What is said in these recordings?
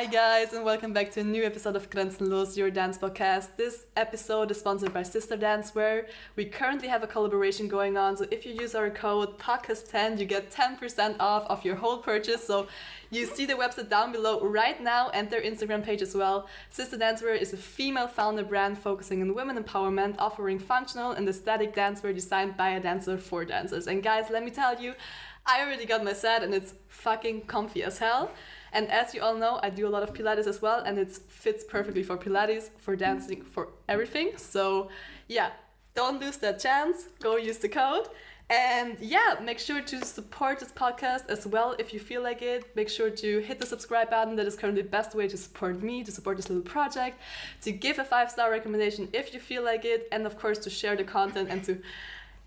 Hi guys, and welcome back to a new episode of Grenzenlos, your dance podcast. This episode is sponsored by Sister Dancewear. We currently have a collaboration going on, so if you use our code PODCAST10, you get 10% off of your whole purchase. So you see the website down below right now and their Instagram page as well. Sister Dancewear is a female-founded brand focusing on women empowerment, offering functional and aesthetic dancewear designed by a dancer for dancers. And guys, let me tell you, I already got my set and it's fucking comfy as hell. And as you all know, I do a lot of Pilates as well, and it fits perfectly for Pilates, for dancing, for everything. So yeah, don't lose that chance. Go use the code. And yeah, make sure to support this podcast as well if you feel like it. Make sure to hit the subscribe button. That is currently the best way to support me, to support this little project, to give a 5-star recommendation if you feel like it, and of course to share the content and to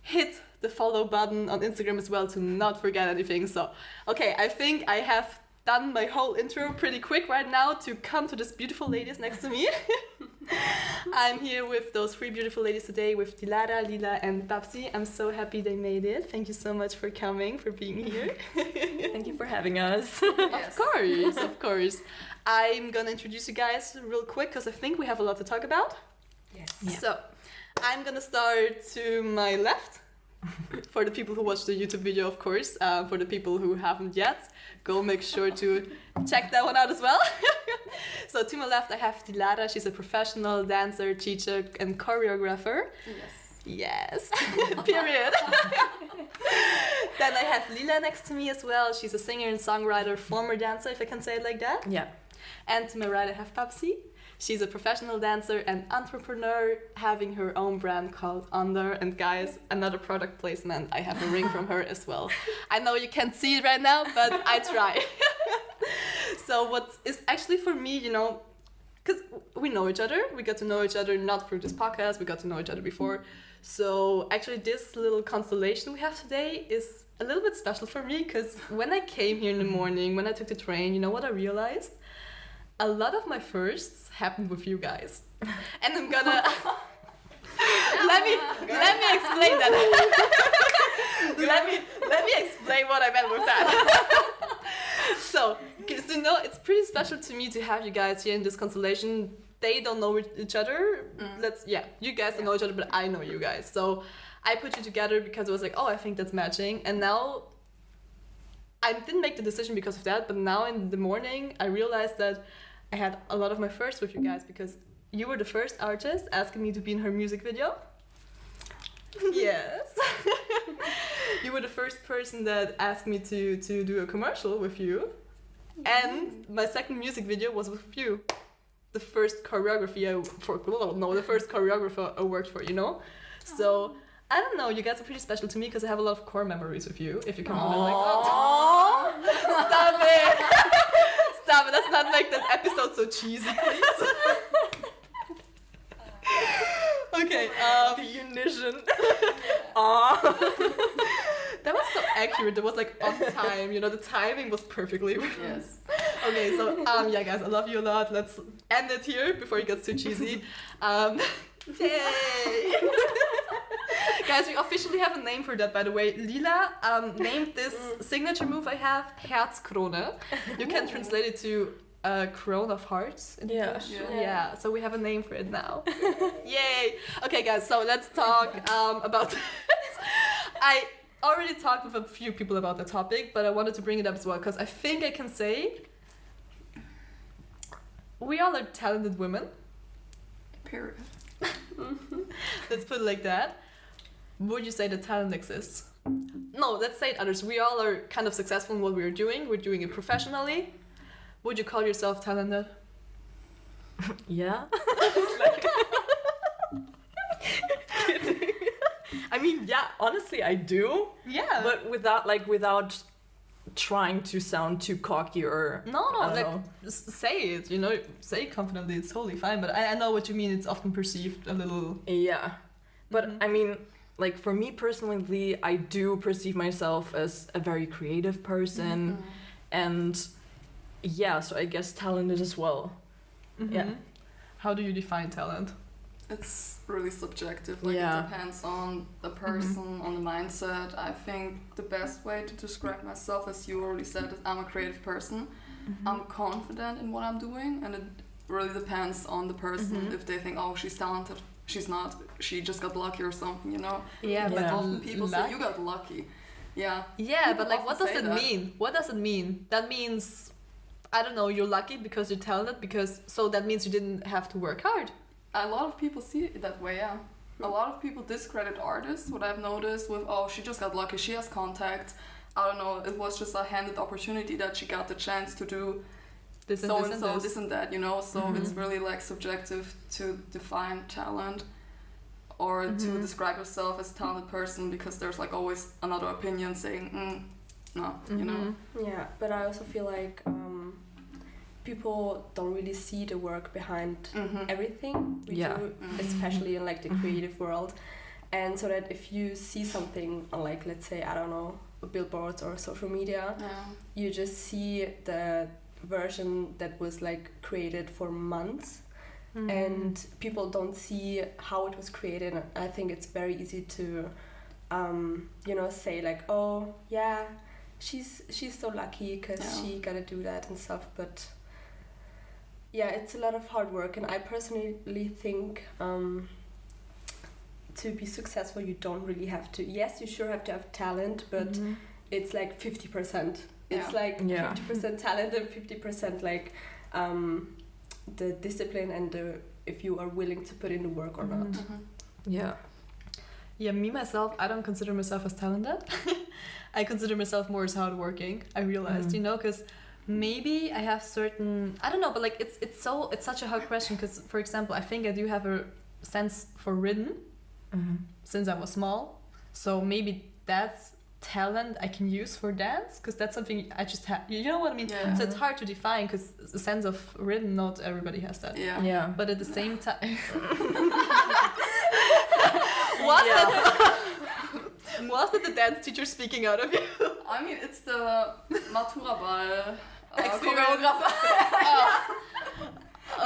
hit the follow button on Instagram as well to not forget anything. So, okay, I think I have done my whole intro pretty quick right now to come to these beautiful ladies next to me. I'm here with those 3 beautiful ladies today with Dilara, Lila and Babsi. I'm so happy they made it. Thank you so much for coming, for being here. Thank you for having us. Yes. Of course. I'm gonna introduce you guys real quick because I think we have a lot to talk about. Yes. Yeah. So, I'm gonna start to my left. For the people who watched the YouTube video, of course. For the people who haven't yet, go make sure to check that one out as well. So to my left, I have Dilara. She's a professional dancer, teacher, and choreographer. Yes. Period. Then I have Lila next to me as well. She's a singer and songwriter, former dancer, if I can say it like that. Yeah. And to my right, I have Babsi. She's a professional dancer and entrepreneur, having her own brand called Under. And guys, another product placement. I have a ring from her as well. I know you can't see it right now, but I try. So what is actually for me, you know, because we know each other. We got to know each other not through this podcast. We got to know each other before. So actually this little constellation we have today is a little bit special for me because when I came here in the morning, when I took the train, you know what I realized? A lot of my firsts happened with you guys, and I'm gonna let me explain that. let me explain what I meant with that. So, because you know, it's pretty special to me to have you guys here in this constellation. They don't know each other. You guys don't know each other, but I know you guys. So I put you together because I was like, oh, I think that's matching, and now. I didn't make the decision because of that, but now in the morning I realized that I had a lot of my firsts with you guys because you were the first artist asking me to be in her music video. Yes. You were the first person that asked me to do a commercial with you. And my second music video was with you. The first choreographer I worked for, you know? So I don't know, you guys are pretty special to me because I have a lot of core memories with you. If you can remember, like, oh, stop it, let's not make that episode so cheesy, please. Okay, the unison. That was so accurate, that was like on time, you know, the timing was perfectly. Yes. Okay, so, yeah guys, I love you a lot. Let's end it here before it gets too cheesy. Yay! Guys, we officially have a name for that, by the way. Lila named this signature move I have Herzkrone. You can translate it to crown of hearts in English. Yeah, so we have a name for it now. Yay! Okay, guys, so let's talk about this. I already talked with a few people about the topic, but I wanted to bring it up as well because I think I can say we all are talented women. Period. Let's put it like that. Would you say that talent exists? No, let's say it others. We all are kind of successful in what we're doing. We're doing it professionally. Would you call yourself talented? Yeah. I mean, yeah, honestly, I do. Yeah. But without trying to sound too cocky or... No, just say it, you know, say it confidently, it's totally fine. But I know what you mean, it's often perceived a little... Yeah. But I mean... Like, for me personally, I do perceive myself as a very creative person. And yeah, so I guess talented as well. Yeah. How do you define talent? It's really subjective. Like, it depends on the person, on the mindset. I think the best way to describe myself, as you already said, is I'm a creative person. I'm confident in what I'm doing, and it really depends on the person if they think, oh, she's talented. She's not. She just got lucky or something, you know. Yeah, but but often people say you got lucky. Yeah. Yeah, People but like, what does often it say that. mean? What does it mean? That means, I don't know. You're lucky because you're talented. So that means you didn't have to work hard. A lot of people see it that way. Yeah. A lot of people discredit artists. What I've noticed with, oh, she just got lucky. She has contacts. I don't know. It was just a handed opportunity that she got the chance to do This and so this and and so, this. this and that, you know. So it's really like subjective to define talent or to describe yourself as a talented person, because there's like always another opinion saying no, you know. Yeah, but I also feel like people don't really see the work behind everything we do, especially in like the creative world. And so that if you see something on, like, let's say, I don't know, billboards or social media, you just see the version that was like created for months, and people don't see how it was created. And I think it's very easy to you know, say like, oh yeah, she's so lucky because she gotta do that and stuff. But yeah, it's a lot of hard work, and I personally think to be successful you don't really have to, yes, you sure have to have talent, but it's like 50%. It's like 50% talent and 50% like the discipline and the if you are willing to put in the work or not. Yeah, me myself, I don't consider myself as talented. I consider myself more as hardworking. I realized, you know, because maybe I have certain, I don't know, but like it's such a hard question, because for example, I think I do have a sense for rhythm since I was small, so maybe that's talent I can use for dance, because that's something I just have, you know what I mean? So it's hard to define, because the sense of rhythm, not everybody has that. But at the same time was that the dance teacher speaking out of you? I mean, it's the Matura Ball choreographer.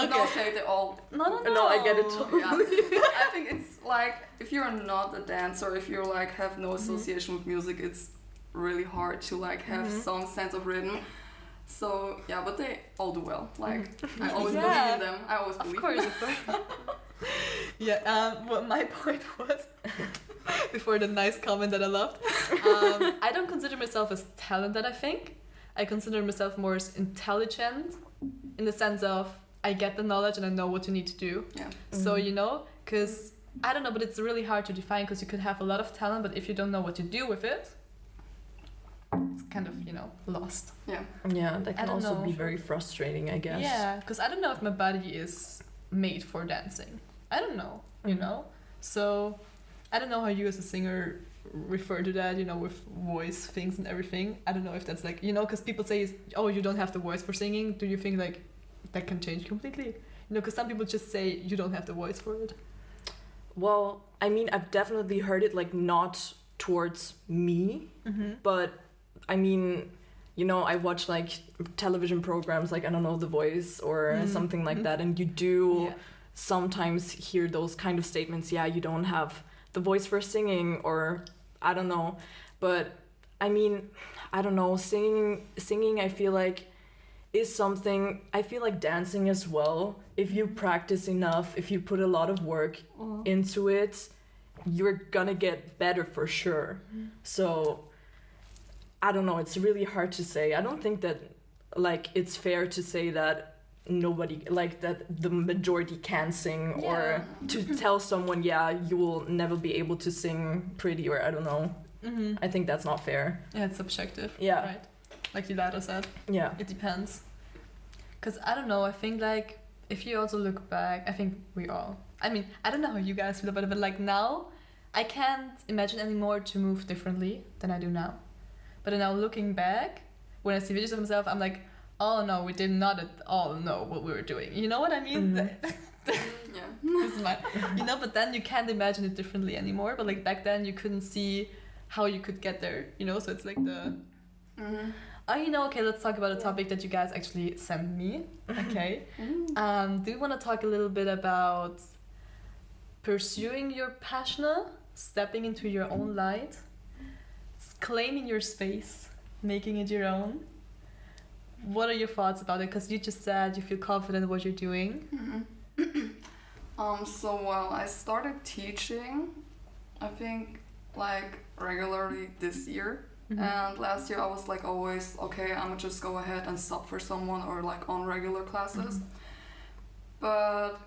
No shade at all. No, I get it. I think it's like, if you're not a dancer, if you're like have no association with music, it's really hard to like have some sense of rhythm. So yeah, but they all do well. Like I always believe in them. I always believe. Of course. What my point was, before the nice comment that I loved, I don't consider myself as talented. I think I consider myself more as intelligent, in the sense of I get the knowledge and I know what you need to do. So you know, because I don't know, but it's really hard to define, because you could have a lot of talent, but if you don't know what to do with it, it's kind of, you know, lost. That can also be very frustrating, I guess. Yeah, because I don't know if my body is made for dancing. I don't know, you know. So I don't know how you as a singer refer to that, you know, with voice things and everything. I don't know if that's like, you know, because people say, oh, you don't have the voice for singing. Do you think like that can change completely? You know, because some people just say you don't have the voice for it. Well, I mean, I've definitely heard it, like, not towards me, but I mean, you know, I watch like television programs like, I don't know, The Voice or something like that, and you do sometimes hear those kind of statements, you don't have the voice for singing, or I don't know. But I mean, I don't know, singing I feel like is something, I feel like dancing as well, if you practice enough, if you put a lot of work into it, you're gonna get better for sure. So I don't know, it's really hard to say. I don't think that like it's fair to say that nobody, like that the majority can sing, or to tell someone, you will never be able to sing pretty, or I don't know. I think that's not fair. Yeah, it's subjective. Yeah. Right. Like Dilara said. Yeah. It depends. Because I don't know, I think like if you also look back, I think we all, I mean, I don't know how you guys feel about it, but like now I can't imagine anymore to move differently than I do now. But now looking back, when I see videos of myself, I'm like, oh no, we did not at all know what we were doing. You know what I mean? This is my, you know, but then you can't imagine it differently anymore. But like back then you couldn't see how you could get there, you know? So it's like the... Oh, you know, okay, let's talk about a topic that you guys actually sent me. Okay. Do you want to talk a little bit about pursuing your passion, stepping into your own light, claiming your space, making it your own? what are your thoughts about it? Because you just said you feel confident in what you're doing. So well, I started teaching, I think, like regularly this year. And last year I was like always, okay, I'm gonna just go ahead and sub for someone or like on regular classes. But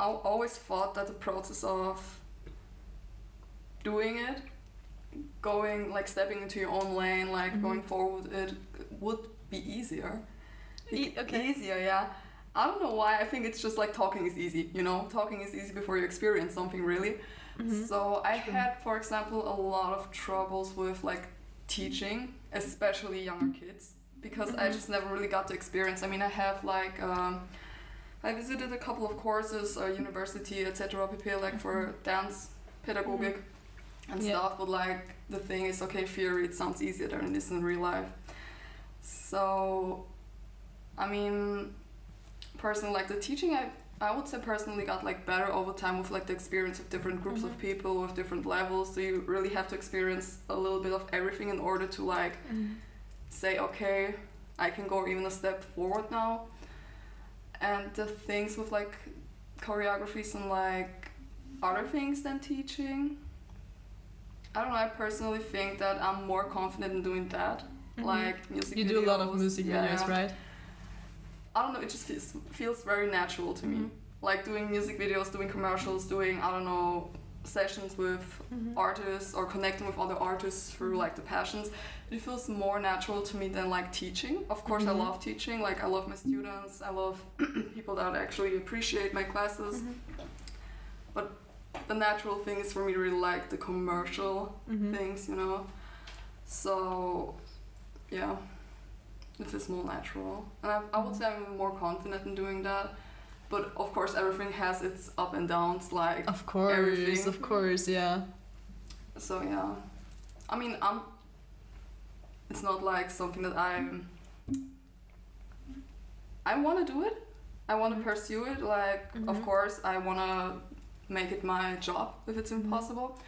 I always thought that the process of doing it, going, like stepping into your own lane, like going forward, it would be easier. Easier, yeah. I don't know why. I think it's just like talking is easy, you know? Talking is easy before you experience something, really. So I had, for example, a lot of troubles with like teaching, especially younger kids, because I just never really got to experience. I mean, I have like I visited a couple of courses, university, etc. pp, like for dance pedagogic and stuff, but like the thing is, okay, theory, it sounds easier than it is in real life. So I mean, personally, like the teaching, I would say personally got like better over time with like the experience of different groups of people with different levels. So you really have to experience a little bit of everything in order to like say, okay, I can go even a step forward now. And the things with like choreographies and like other things than teaching, I don't know, I personally think that I'm more confident in doing that. Like music videos. You do a lot of music videos, right? I don't know, it just feels very natural to me. Like doing music videos, doing commercials, doing, I don't know, sessions with artists or connecting with other artists through like the passions. It feels more natural to me than like teaching. Of course, I love teaching, like I love my students, I love people that actually appreciate my classes. But the natural thing is for me to really like the commercial things, you know? So, yeah. It feels more natural, and I would say I'm more confident in doing that. But of course, everything has its up and downs, like of course, yeah. So yeah, I mean, it's not like something that I want to do it. I want to pursue it. Like, of course, I want to make it my job if it's impossible.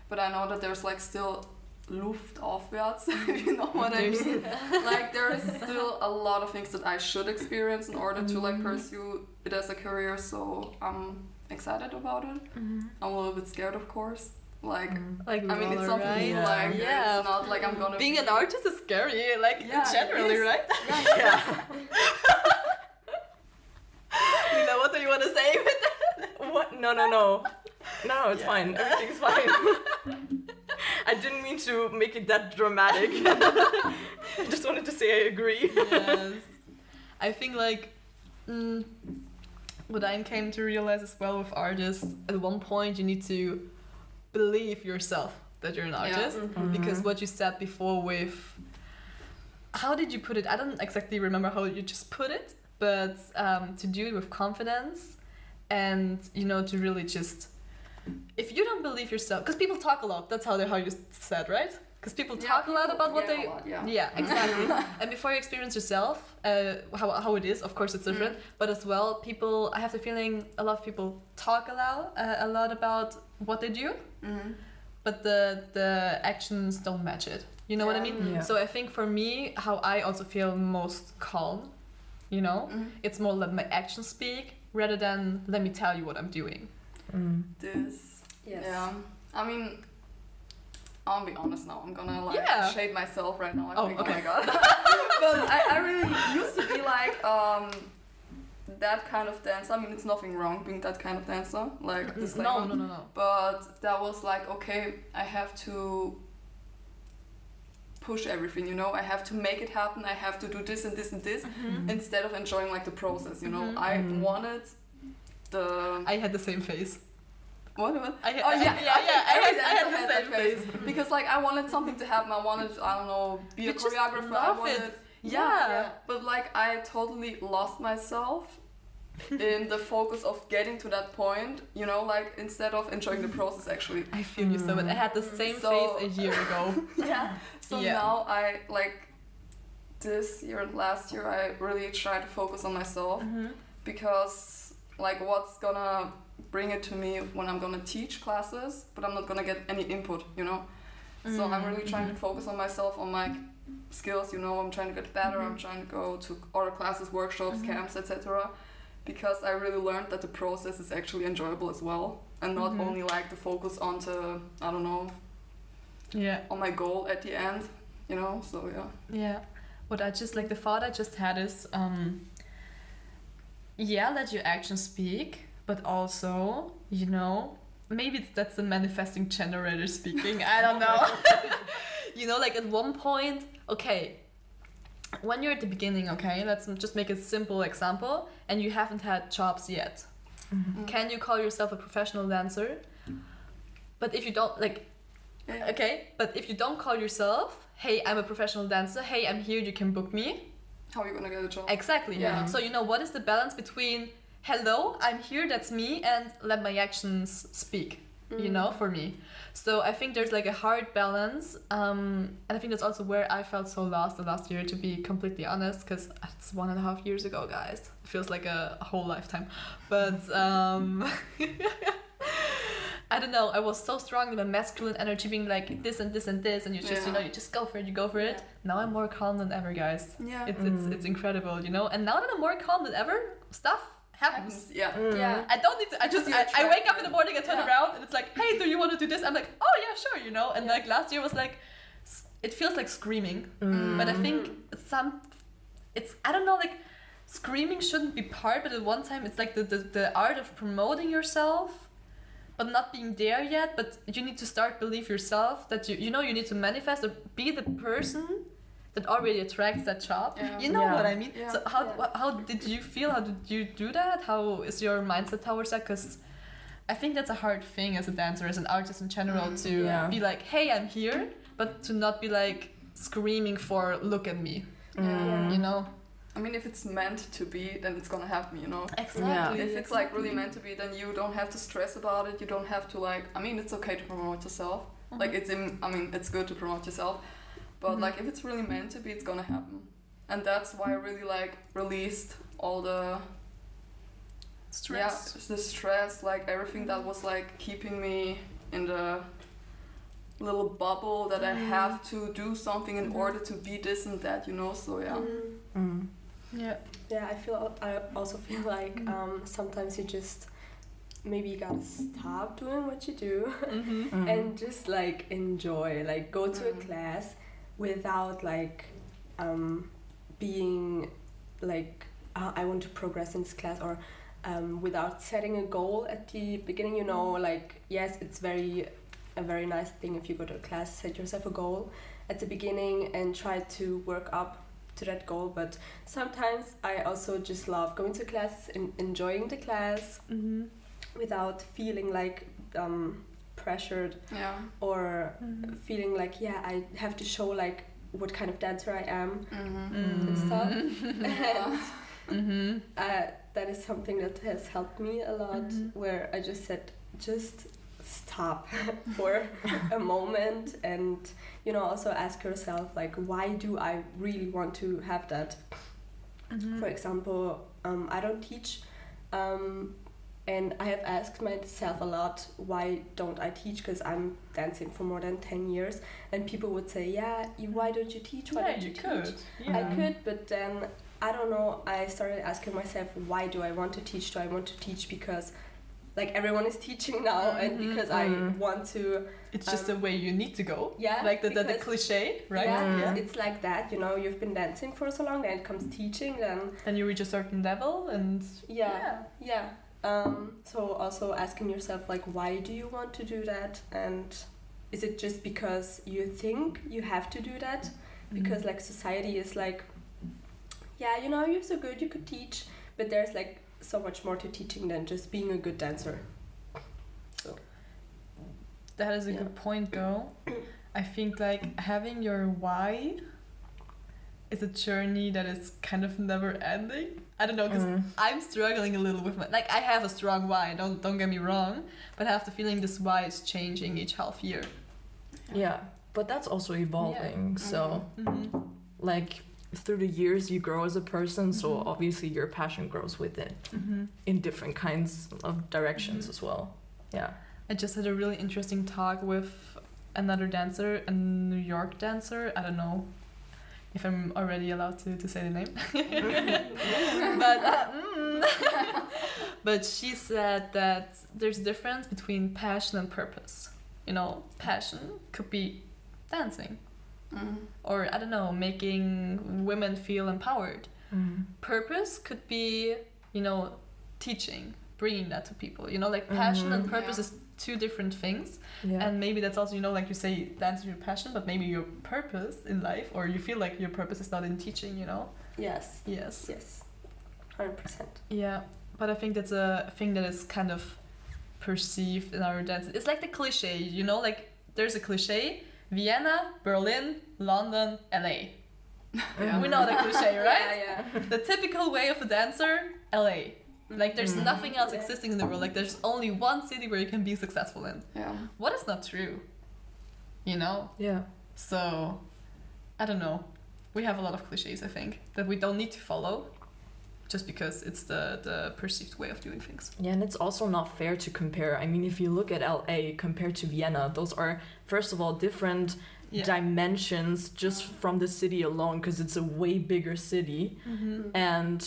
But I know that there's like still Luft aufwärts, if you know what I mean. Like there is still a lot of things that I should experience in order to like pursue it as a career, so I'm excited about it. I'm a little bit scared, of course. Like I mean, it's something new, like it's not like I'm gonna being an artist is scary, like generally, right? Yeah. Lila, what do you want to say with that? What? No, it's fine. Everything's fine. I didn't mean to make it that dramatic. I just wanted to say I agree. Yes. I think like what I came to realize as well with artists, at one point you need to believe yourself that you're an artist. Because what you said before with, how did you put it? I don't exactly remember how you just put it, but to do it with confidence and, you know, to really just, if you don't believe yourself, because people talk a lot, that's how you said, right? Because people talk a lot about what they... Yeah, exactly. And before you experience yourself, how it is, of course it's different, but as well, people, I have the feeling a lot of people talk a lot about what they do, but the actions don't match it. You know what I mean? Yeah. So I think for me, how I also feel most calm, you know, it's more let my actions speak rather than let me tell you what I'm doing. Yeah. I mean, I'll be honest now. I'm gonna shade myself right now. I think, okay. Oh my god. But I really used to be like that kind of dancer. I mean, it's nothing wrong being that kind of dancer. Like disclaimer. No. But that was like, okay, I have to push everything, you know. I have to make it happen. I have to do this and this and this instead of enjoying like the process, you know. I wanted I had the same phase. What? I had the same phase. Because like I wanted something to happen. I wanted, I don't know, be a choreographer. I wanted, but like I totally lost myself in the focus of getting to that point, you know, like instead of enjoying the process actually. I feel you so bad. I had the same phase a year ago. So now I like this year and last year I really try to focus on myself because like what's gonna bring it to me when I'm gonna teach classes, but I'm not gonna get any input, you know. So I'm really trying to focus on myself, on like skills, you know, I'm trying to get better, I'm trying to go to other classes, workshops, camps, etc. Because I really learned that the process is actually enjoyable as well, and not only like the focus onto, I don't know, on my goal at the end, you know, so Yeah. What I just, like, the thought I just had is, let your actions speak, but also, you know, maybe that's the manifesting generator speaking, I don't know. You know, like, at one point, okay, when you're at the beginning, okay, let's just make a simple example, and you haven't had jobs yet. Can you call yourself a professional dancer? But if you don't, like, but if you don't call yourself, hey, I'm a professional dancer, hey, I'm here, you can book me. how are you gonna get a job? Exactly. Yeah. So, you know, what is the balance between, hello, I'm here, that's me, and let my actions speak, you know, for me. So I think there's like a hard balance, and I think that's also where I felt so lost the last year, to be completely honest, because it's 1.5 years ago, guys. It feels like a whole lifetime. But I don't know, I was so strong in my masculine energy, being like this and this and this, and you just, you know, you just go for it, you go for it. Now I'm more calm than ever, guys. Yeah. It's incredible, you know. And now that I'm more calm than ever, stuff happens. Yeah. Yeah. I don't need to, I wake up in the morning, I turn around, and it's like, hey, do you want to do this? I'm like, oh yeah, sure, you know. And like last year was like, it feels like screaming. But I think I don't know, like, screaming shouldn't be part, but at one time it's like the art of promoting yourself, but not being there yet. But you need to start believe yourself that you know, you need to manifest or be the person that already attracts that job. Yeah. You know what I mean? Yeah. So how did you feel? How did you do that? How is your mindset towards that? Because I think that's a hard thing as a dancer, as an artist in general, to be like, hey, I'm here, but to not be like screaming for, look at me. You know? I mean, if it's meant to be, then it's gonna happen, you know? Exactly. If it's like really meant to be, then you don't have to stress about it. You don't have to like, I mean, it's okay to promote yourself. Like it's good to promote yourself. But like, if it's really meant to be, it's gonna happen. And that's why I really like released all the stress. Yeah, the stress, like everything that was like keeping me in the little bubble that I have to do something in order to be this and that, you know. So Yeah, I also feel like sometimes you just maybe gotta stop doing what you do and just like enjoy, like go to a class without like being like I want to progress in this class, or without setting a goal at the beginning, you know. Like, yes, it's a very nice thing if you go to a class, set yourself a goal at the beginning and try to work up to that goal. But sometimes I also just love going to class and enjoying the class without feeling like pressured or feeling like I have to show like what kind of dancer I am and stuff. And that is something that has helped me a lot, where I just said, just stop for a moment, and you know, also ask yourself like, why do I really want to have that? For example, I don't teach, and I have asked myself a lot, why don't I teach? Because I'm dancing for more than 10 years, and people would say, why don't you teach? Why don't you teach? I could, but then I don't know, I started asking myself, why do I want to teach? Do I want to teach because like everyone is teaching now, and because I want to... It's just the way you need to go. Yeah. Like the cliche, right? Yeah, it's like that, you know, you've been dancing for so long, then it comes teaching, then you reach a certain level, and... So also asking yourself, like, why do you want to do that? And is it just because you think you have to do that? Because like society is like, you know, you're so good, you could teach, but there's like so much more to teaching than just being a good dancer. So that is a good point, though. I think like having your why is a journey that is kind of never ending. I don't know, because I'm struggling a little with my, like, I have a strong why, don't get me wrong, but I have the feeling this why is changing each half year. Yeah, but that's also evolving. So like through the years you grow as a person, so obviously your passion grows with it in different kinds of directions as well. I just had a really interesting talk with another dancer, a New York dancer. I don't know if I'm already allowed to say the name. But she said that there's a difference between passion and purpose. You know, passion could be dancing. Or, I don't know, making women feel empowered. Purpose could be, you know, teaching, bringing that to people. You know, like passion and purpose is two different things. And maybe that's also, you know, like you say, dance is your passion, but maybe your purpose in life, or you feel like your purpose is not in teaching, you know? Yes. 100%. Yeah, but I think that's a thing that is kind of perceived in our dance. It's like the cliche, you know, like there's a cliche, Vienna, Berlin, London, LA. We know the cliche, right? The typical way of a dancer, LA. Like there's nothing else existing in the world. Like there's only one city where you can be successful in. What is not true? You know? So, I don't know. We have a lot of cliches, I think, that we don't need to follow just because it's the perceived way of doing things. Yeah, and it's also not fair to compare. I mean, if you look at LA compared to Vienna, those are, first of all, different dimensions just from the city alone, because it's a way bigger city. And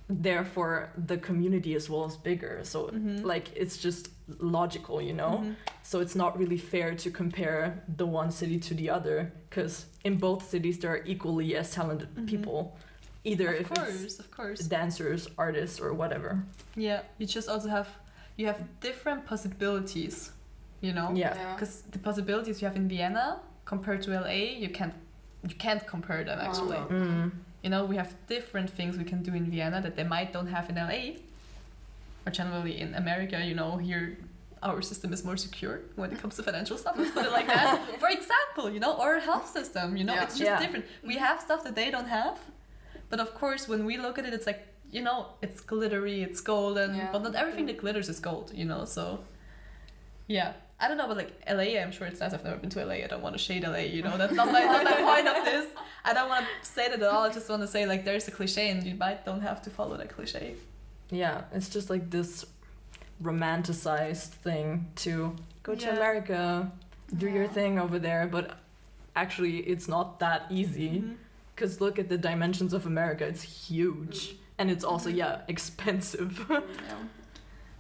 therefore the community as well is bigger, so like it's just logical, you know. So it's not really fair to compare the one city to the other, because in both cities there are equally as talented people, either of course dancers, artists, or whatever. You just also have different possibilities, you know. Because the possibilities you have in Vienna compared to LA, you can't compare them actually. You know, we have different things we can do in Vienna that they might don't have in LA, or generally in America. You know, here our system is more secure when it comes to financial stuff. Let's put it like that. For example, you know, our health system. You know, it's just different. We have stuff that they don't have, but of course, when we look at it, it's like, you know, it's glittery, it's golden, but not everything that glitters is gold. You know, so I don't know, but like LA, I'm sure it's nice. I've never been to LA. I don't want to shade LA, you know. That's not my point of this. I don't want to say that at all. I just want to say like there's a cliche, and you might don't have to follow that cliche. Yeah, it's just like this romanticized thing to go to America, do your thing over there, but actually it's not that easy. Because look at the dimensions of America. It's huge, and it's also expensive.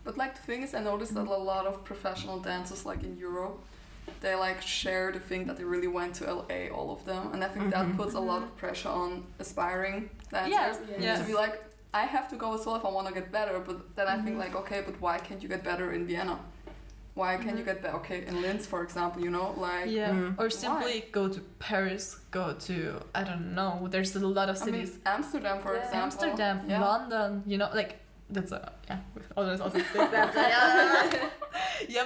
But like the thing is, I noticed that a lot of professional dancers, like in Europe, they like share the thing that they really went to LA, all of them, and I think that puts a lot of pressure on aspiring dancers to be like, I have to go as well if I want to get better. But then I think like, okay, but why can't you get better in Vienna? Why can't you get better? Okay, in Linz, for example, you know, like or simply go to Paris, go to, I don't know. There's a lot of cities. I mean, Amsterdam, for example. Amsterdam, London, you know, like. That's there's also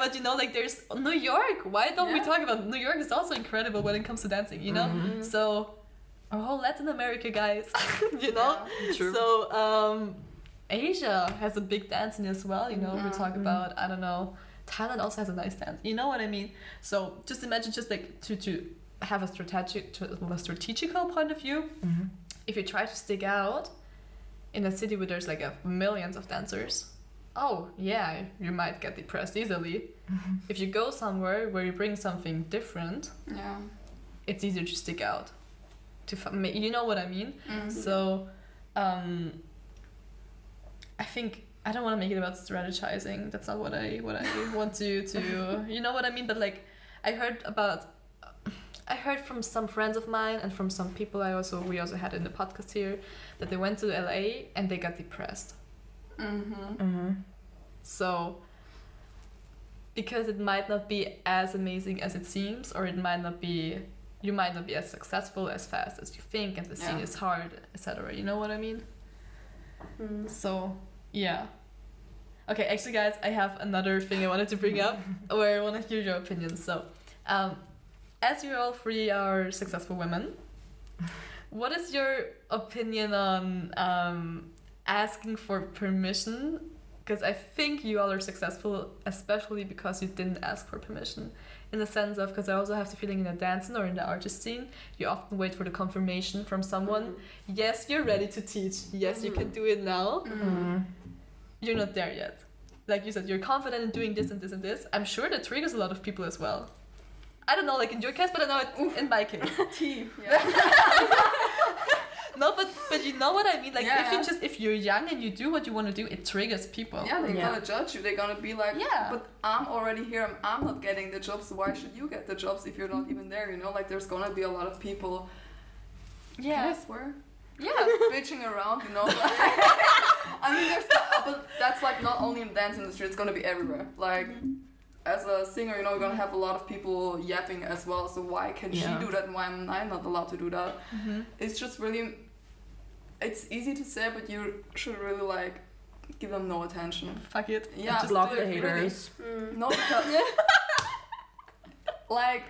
but you know, like there's New York. Why don't we talk about New York? Is also incredible when it comes to dancing, you know. So our whole Latin America, guys, you know. True. So Asia has a big dancing as well, you know. We talk about, I don't know, Thailand also has a nice dance. You know what I mean? So just imagine, just like to have a strategical point of view. If you try to stick out in a city where there's like millions of dancers, you might get depressed easily. If you go somewhere where you bring something different, it's easier to stick out. You know what I mean? So, I think I don't want to make it about strategizing. That's not what I want to you know what I mean? But like, I heard from some friends of mine and from some people we also had in the podcast here that they went to LA and they got depressed. So because it might not be as amazing as it seems, or you might not be as successful as fast as you think, and the scene is hard, etc. You know what I mean? So okay, actually guys, I have another thing I wanted to bring up where I want to hear your opinions. So as you all three are successful women, what is your opinion on asking for permission? Because I think you all are successful, especially because you didn't ask for permission. In the sense of, because I also have the feeling in the dancing or in the artist scene, you often wait for the confirmation from someone. Yes, you're ready to teach. Yes, you can do it now. You're not there yet. Like you said, you're confident in doing this and this and this. I'm sure that triggers a lot of people as well. I don't know, like in your case, but I know it in my case. Team. No, but you know what I mean? Like, if you're young and you do what you want to do, it triggers people. Yeah, they're gonna judge you. They're gonna be like, yeah, but I'm already here. I'm not getting the jobs. Why should you get the jobs if you're not even there? You know, like there's gonna be a lot of people. Yeah. Can I swear? Yeah. Bitching around, you know. Like, I mean, but that's like not only in the dance industry. It's gonna be everywhere. Like. As a singer, you know, you're gonna have a lot of people yapping as well. So why can she do that and why am I not allowed to do that? It's just really, it's easy to say, but you should really like give them no attention. Fuck it. Yeah, just block the haters. Really. No, because like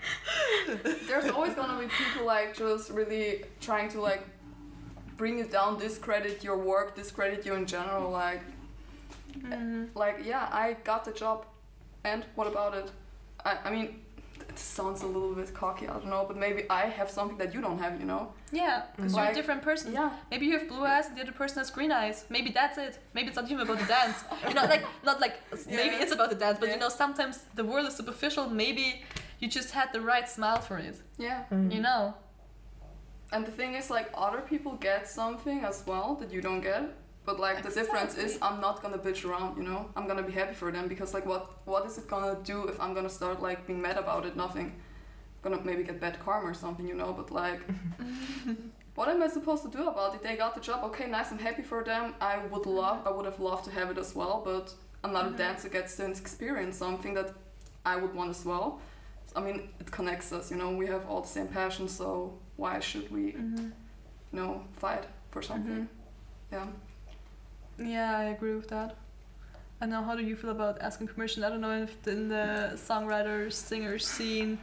there's always gonna be people like just really trying to like bring you down, discredit your work, discredit you in general. Like, like yeah, I got the job. And what about it? I mean, it sounds a little bit cocky, I don't know, but maybe I have something that you don't have, you know? Yeah, because you're a different person. Yeah. Maybe you have blue eyes and the other person has green eyes. Maybe that's it. Maybe it's not even about the dance. You know, like, not like, maybe it's about the dance, but you know, sometimes the world is superficial. Maybe you just had the right smile for it. Yeah. You know? And the thing is, like, other people get something as well that you don't get. But like the difference is I'm not gonna bitch around, you know? I'm gonna be happy for them because like what is it gonna do if I'm gonna start like being mad about it? Nothing. I'm gonna maybe get bad karma or something, you know, but like what am I supposed to do about it? They got the job, okay, nice, I'm happy for them. I would have loved to have it as well, but another dancer gets to experience something that I would want as well. I mean, it connects us, you know, we have all the same passion, so why should we you know, fight for something? Yeah. Yeah, I agree with that. And now, how do you feel about asking permission? I don't know if in the songwriter, singer scene,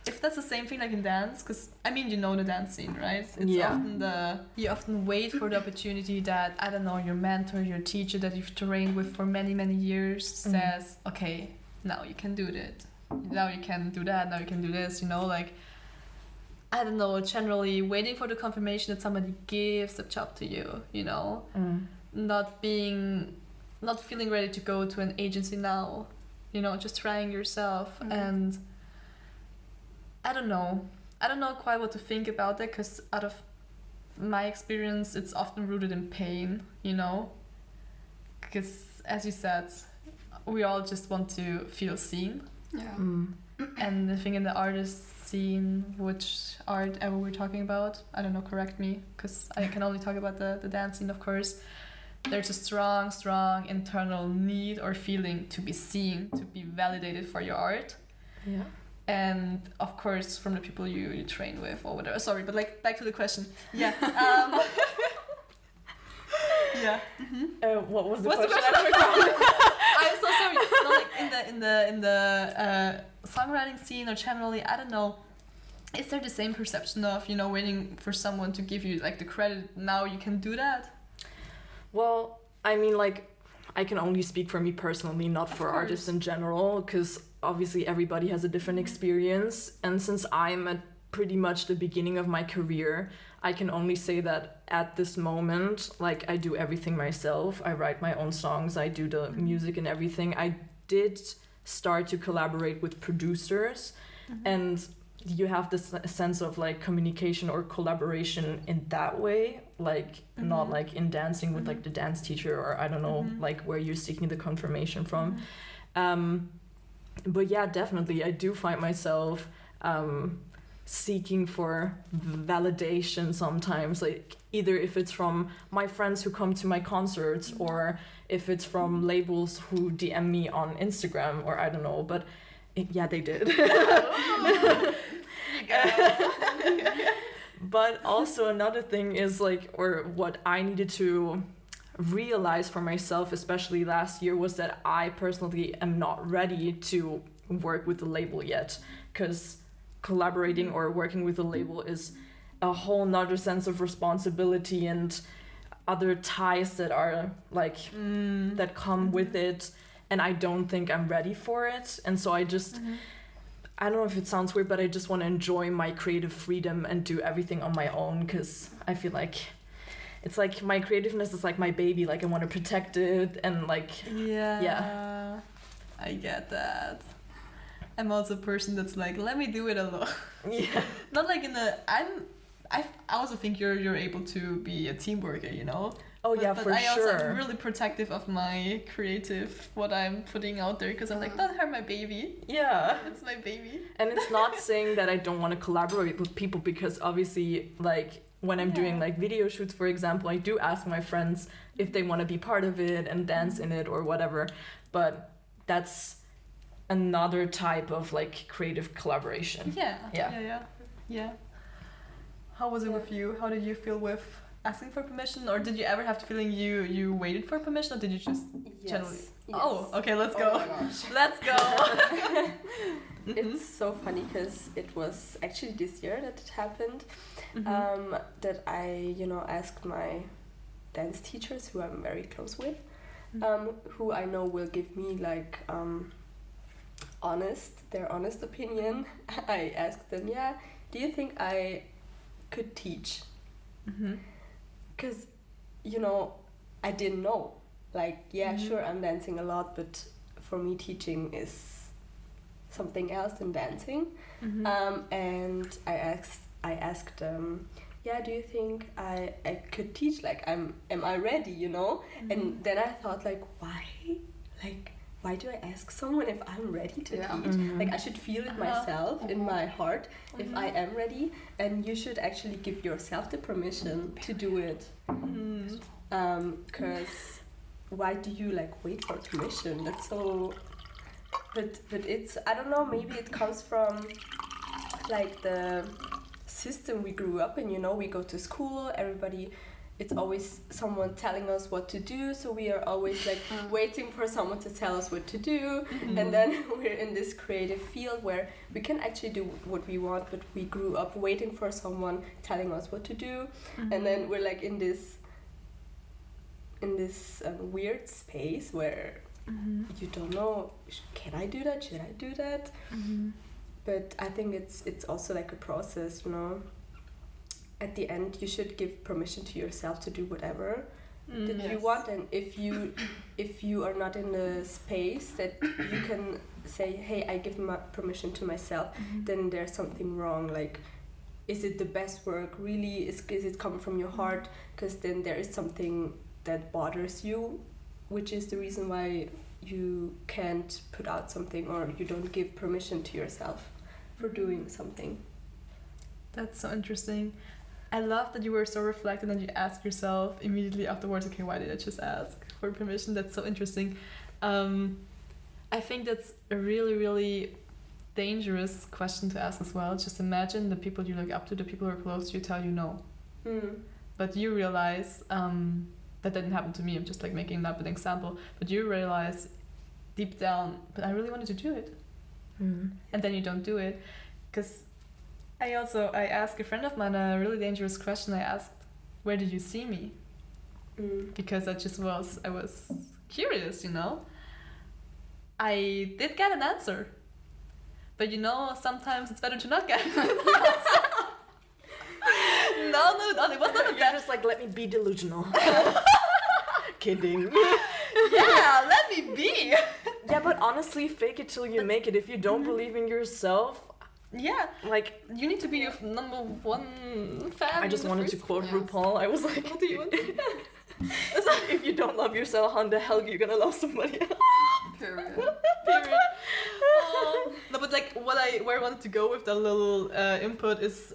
if that's the same thing like in dance, because I mean, you know the dance scene, right? It's often you often wait for the opportunity that, I don't know, your mentor, your teacher that you've trained with for many, many years says, okay, now you can do it. Now you can do that, now you can do this, you know, like, I don't know, generally waiting for the confirmation that somebody gives a job to you, you know? Not feeling ready to go to an agency now, you know, just trying yourself. And I don't know quite what to think about that, because out of my experience it's often rooted in pain, you know, because as you said, we all just want to feel seen. And the thing in the artist scene, which art ever we're talking about, I don't know, correct me, because I can only talk about the dance scene, of course. There's a strong internal need or feeling to be seen, to be validated for your art. Yeah. And of course, from the people you train with or whatever. Sorry, but like back to the question. Yeah. Yeah. What was the What's question? The question? I'm so sorry. No, like in the songwriting scene or generally, I don't know. Is there the same perception of, you know, waiting for someone to give you like the credit? Now you can do that. Well, I mean, like, I can only speak for me personally, not for artists in general, because obviously everybody has a different experience. And since I'm at pretty much the beginning of my career, I can only say that at this moment, like, I do everything myself. I write my own songs, I do the music and everything. I did start to collaborate with producers, and you have this sense of like communication or collaboration in that way, like not like in dancing with like the dance teacher, or I don't know, like where you're seeking the confirmation from. But yeah, definitely I do find myself seeking for validation sometimes, like either if it's from my friends who come to my concerts or if it's from labels who DM me on Instagram, or I don't know, but yeah, they did. But also another thing is like, or what I needed to realize for myself, especially last year, was that I personally am not ready to work with the label yet, because collaborating or working with a label is a whole nother sense of responsibility and other ties that are like that come with it, and I don't think I'm ready for it. And so I just I don't know if it sounds weird, but I just want to enjoy my creative freedom and do everything on my own, because I feel like it's like my creativeness is like my baby, like I want to protect it, and like yeah, I get that. I'm also a person that's like, let me do it alone. Yeah. Not like in a I also think you're able to be a team worker, you know. Oh yeah, but for I also sure. am really protective of my creative, what I'm putting out there, because I'm like, don't hurt my baby. Yeah. It's my baby. And it's not saying that I don't want to collaborate with people, because obviously, like, when I'm doing like video shoots, for example, I do ask my friends if they want to be part of it and dance in it or whatever. But that's another type of like creative collaboration. Yeah. How was it with you? How did you feel with asking for permission, or did you ever have the feeling you waited for permission, or did you just generally? Yes. Oh, okay, let's go. Oh my gosh. Let's go. It's so funny because it was actually this year that it happened. That I, asked my dance teachers, who I'm very close with, who I know will give me like their honest opinion. I asked them, do you think I could teach? Because, I didn't know. Like, sure, I'm dancing a lot, but for me, teaching is something else than dancing. And I asked them, do you think I could teach? Like, am I ready, And then I thought, like, why? Like, why do I ask someone if I'm ready to teach? Like, I should feel it myself in my heart if I am ready, and you should actually give yourself the permission to do it. Because why do you like wait for permission? That's so. But it's, I don't know, maybe it comes from like the system we grew up in, we go to school, everybody, it's always someone telling us what to do, so we are always like waiting for someone to tell us what to do, and then we're in this creative field where we can actually do what we want, but we grew up waiting for someone telling us what to do, and then we're like in this weird space where you don't know, can I do that, should I do that? But I think it's also like a process, At the end, you should give permission to yourself to do whatever that you want, and if you are not in a space that you can say, hey, I give my permission to myself, then there's something wrong. Like, is it the best work really? Is it coming from your heart? Because then there is something that bothers you, which is the reason why you can't put out something, or you don't give permission to yourself for doing something. That's so interesting. I love that you were so reflective and you asked yourself immediately afterwards, okay, why did I just ask for permission? That's so interesting. I think that's a really, really dangerous question to ask as well. Just imagine the people you look up to, the people who are close to you, tell you no. But you realize, that didn't happen to me, I'm just like making up an example, but you realize deep down, but I really wanted to do it. And then you don't do it. Because I asked a friend of mine a really dangerous question. I asked, where did you see me? Because I was curious, I did get an answer. But sometimes it's better to not get an answer. No, it was not a You're just like, let me be delusional. Kidding. Yeah, let me be. Yeah, but honestly, fake it till you make it. If you don't believe in yourself, like, you need to be your number one fan. I just wanted to quote RuPaul. I was like, what do you want? It's like, if you don't love yourself, how the hell are you gonna love somebody else? Period. No, but like where I wanted to go with that little input is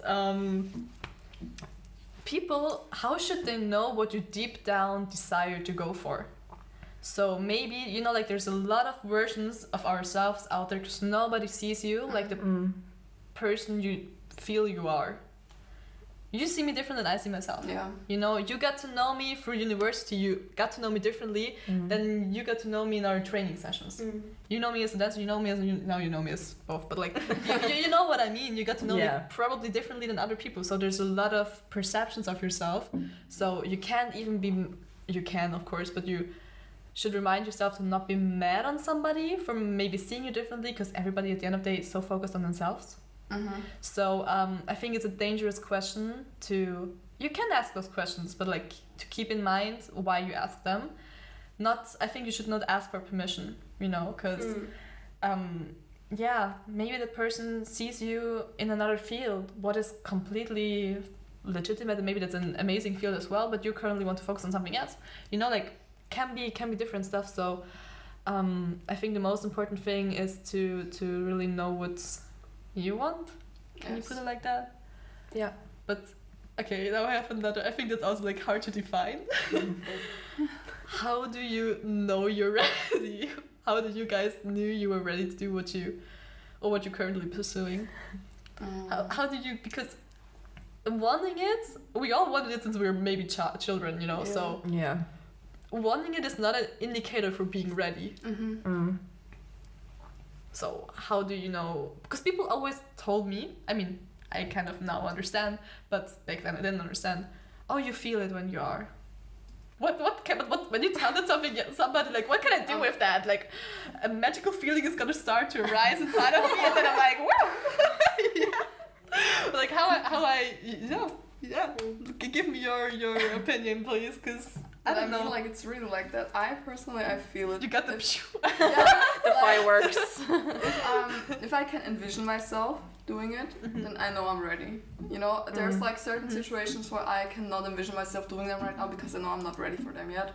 people, how should they know what you deep down desire to go for? So maybe, like there's a lot of versions of ourselves out there because nobody sees you like the person you feel you are. You see me different than I see myself. Yeah. You got to know me through university. You got to know me differently than you got to know me in our training sessions. You know me as a dancer. You know me as now you know me as both. But like, you know what I mean. You got to know me probably differently than other people. So there's a lot of perceptions of yourself. So you can't even be. You can, of course, but you should remind yourself to not be mad on somebody for maybe seeing you differently, because everybody at the end of the day is so focused on themselves. So I think it's a dangerous question to. You can ask those questions, but like to keep in mind why you ask them. I think you should not ask for permission, because maybe the person sees you in another field, what is completely legitimate and maybe that's an amazing field as well, but you currently want to focus on something else, you know, like can be different stuff. So I think the most important thing is to really know what you want. Can you put it like that? Yeah. But okay, now I have another. I think that's also like hard to define. How do you know you're ready? How did you guys knew you were ready to do what you're currently pursuing? How did you, because wanting it, we all wanted it since we were maybe children, you know. Yeah. So Yeah. wanting it is not an indicator for being ready. So how do you know? Because people always told me, I mean, I kind of now understand, but back then I didn't understand. Oh, you feel it when you are. But when you tell that somebody, like, what can I do with that? Like, a magical feeling is gonna start to arise inside of me, and then I'm like, woo! Yeah. Like how I give me your opinion, please, because I don't know. Like, it's really like that. I feel it. You got the The fireworks. If I can envision myself doing it, then I know I'm ready. You know, there's like certain situations where I cannot envision myself doing them right now because I know I'm not ready for them yet.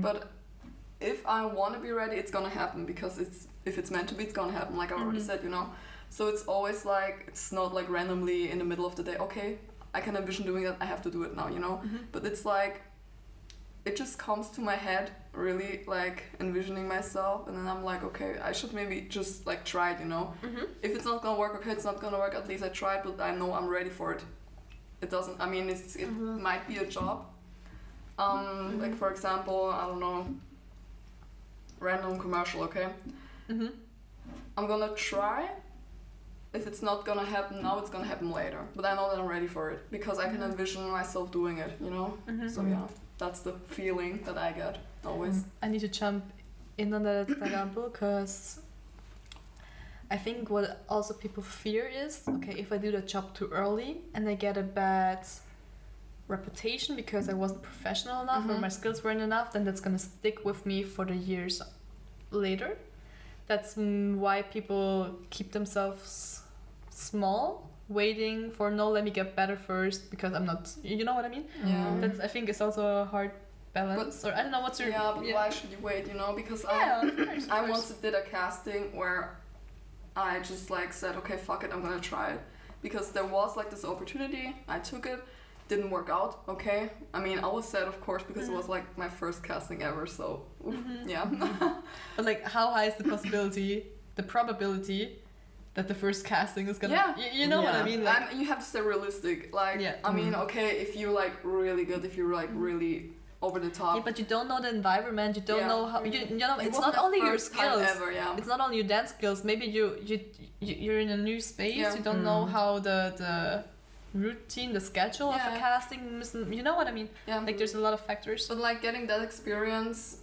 But if I want to be ready, it's gonna happen, because if it's meant to be, it's gonna happen, like I already said, you know. So it's always like, it's not like randomly in the middle of the day, okay, I can envision doing that, I have to do it now, you know. But it's like, it just comes to my head, really, like envisioning myself, and then I'm like, okay, I should maybe just like try it, you know. If it's not gonna work, okay, it's not gonna work, at least I tried, but I know I'm ready for it. It doesn't, I mean, it might be a job. Like, for example, I don't know, random commercial, okay? I'm gonna try. If it's not gonna happen now, it's gonna happen later. But I know that I'm ready for it, because I can envision myself doing it, you know? So yeah, that's the feeling that I get always. I need to jump in on that example, because I think what also people fear is, okay, if I do the job too early and I get a bad reputation because I wasn't professional enough or my skills weren't enough, then that's gonna stick with me for the years later. That's why people keep themselves small, waiting for, no, let me get better first, because I'm not, you know what I mean? Yeah. That's, I think, is also a hard balance. But, or I don't know what's your... Yeah, but why should you wait, you know? Because I once did a casting where I just like said, okay, fuck it, I'm gonna try it. Because there was like this opportunity, I took it, didn't work out, okay? I mean, I was sad, of course, because it was like my first casting ever, so yeah. But like, how high is the probability that the first casting is gonna... You know what I mean? Like, you have to stay realistic. Like, I mean, okay, if you're like really good, if you're like really over the top. Yeah, but you don't know the environment, you don't know how... You know, it's not only your skills. It's not only your dance skills. Maybe you're in a new space, you don't know how the routine, the schedule of a casting, you know what I mean? Yeah. Like, there's a lot of factors. But like, getting that experience,